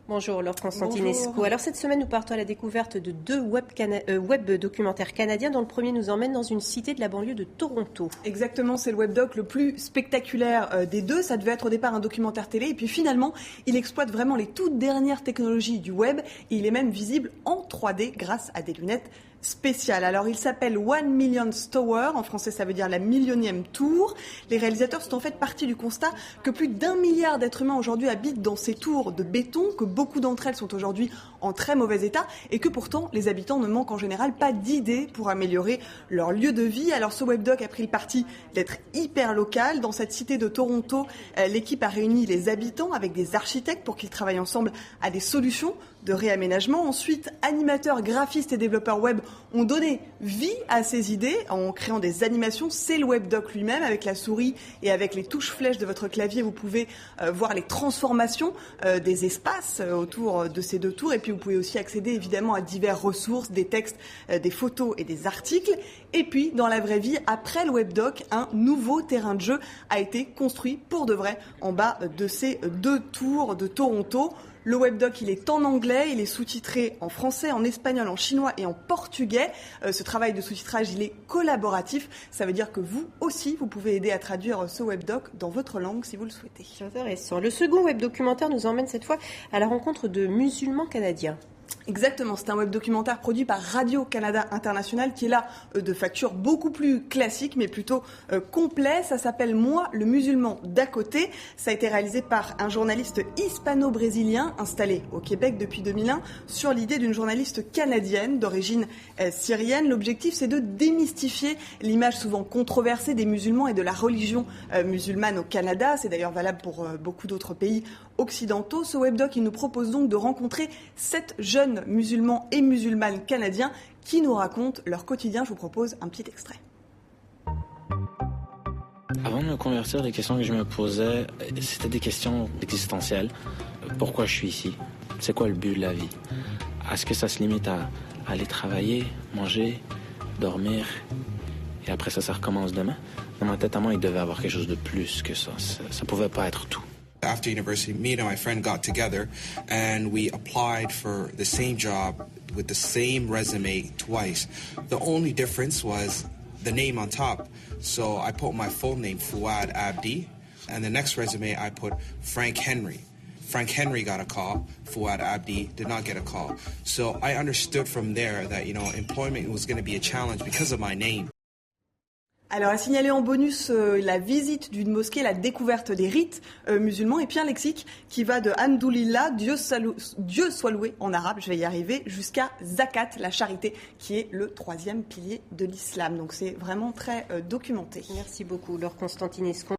Bonjour Laure Constantinescu. Bonjour. Alors cette semaine, nous partons à la découverte de deux web documentaires canadiens dont le premier nous emmène dans une cité de la banlieue de Toronto. Exactement, c'est le webdoc le plus spectaculaire des deux. Ça devait être au départ un documentaire télé et puis finalement, il exploite vraiment les toutes dernières technologies du web et il est même visible en 3D grâce à des lunettes spécial. Alors, il s'appelle One Millionth Tower. En français, ça veut dire la millionième tour. Les réalisateurs sont en fait partis du constat que plus d'1 milliard d'êtres humains aujourd'hui habitent dans ces tours de béton, que beaucoup d'entre elles sont aujourd'hui en très mauvais état et que pourtant, les habitants ne manquent en général pas d'idées pour améliorer leur lieu de vie. Alors, ce webdoc a pris le parti d'être hyper local. Dans cette cité de Toronto, l'équipe a réuni les habitants avec des architectes pour qu'ils travaillent ensemble à des solutions de réaménagement. Ensuite, animateurs, graphistes et développeurs web ont donné vie à ces idées en créant des animations. C'est le webdoc lui-même avec la souris et avec les touches flèches de votre clavier. Vous pouvez voir les transformations des espaces autour de ces deux tours. Et puis, vous pouvez aussi accéder évidemment à diverses ressources, des textes, des photos et des articles. Et puis, dans la vraie vie, après le webdoc, un nouveau terrain de jeu a été construit pour de vrai en bas de ces deux tours de Toronto. Le webdoc, il est en anglais, il est sous-titré en français, en espagnol, en chinois et en portugais. Ce travail de sous-titrage, il est collaboratif. Ça veut dire que vous aussi, vous pouvez aider à traduire ce webdoc dans votre langue si vous le souhaitez. C'est intéressant. Le second web documentaire nous emmène cette fois à la rencontre de musulmans canadiens. Exactement, c'est un web documentaire produit par Radio-Canada International qui est là de facture beaucoup plus classique mais plutôt complet. Ça s'appelle Moi, le musulman d'à côté. Ça a été réalisé par un journaliste hispano-brésilien installé au Québec depuis 2001 sur l'idée d'une journaliste canadienne d'origine syrienne. L'objectif, c'est de démystifier l'image souvent controversée des musulmans et de la religion musulmane au Canada. C'est d'ailleurs valable pour beaucoup d'autres pays occidentaux. Ce webdoc, il nous propose donc de rencontrer 7 jeunes musulmans et musulmanes canadiens qui nous racontent leur quotidien. Je vous propose un petit extrait. Avant de me convertir, les questions que je me posais, c'était des questions existentielles. Pourquoi je suis ici? C'est quoi le but de la vie? Est-ce que ça se limite à aller travailler, manger, dormir et après ça recommence demain? Dans ma tête à moi, il devait y avoir quelque chose de plus que ça. Ça pouvait pas être tout. After university, me and my friend got together and we applied for the same job with the same resume twice. The only difference was the name on top. So I put my full name, Fouad Abdi, and the next resume I put Frank Henry. Frank Henry got a call. Fouad Abdi did not get a call. So I understood from there that, employment was going to be a challenge because of my name. Alors, à signaler en bonus la visite d'une mosquée, la découverte des rites musulmans et puis un lexique qui va de Hamdoulillah, Dieu soit loué en arabe, je vais y arriver, jusqu'à Zakat, la charité, qui est le 3e pilier de l'islam. Donc, c'est vraiment très documenté. Merci beaucoup, Laure Constantinescu.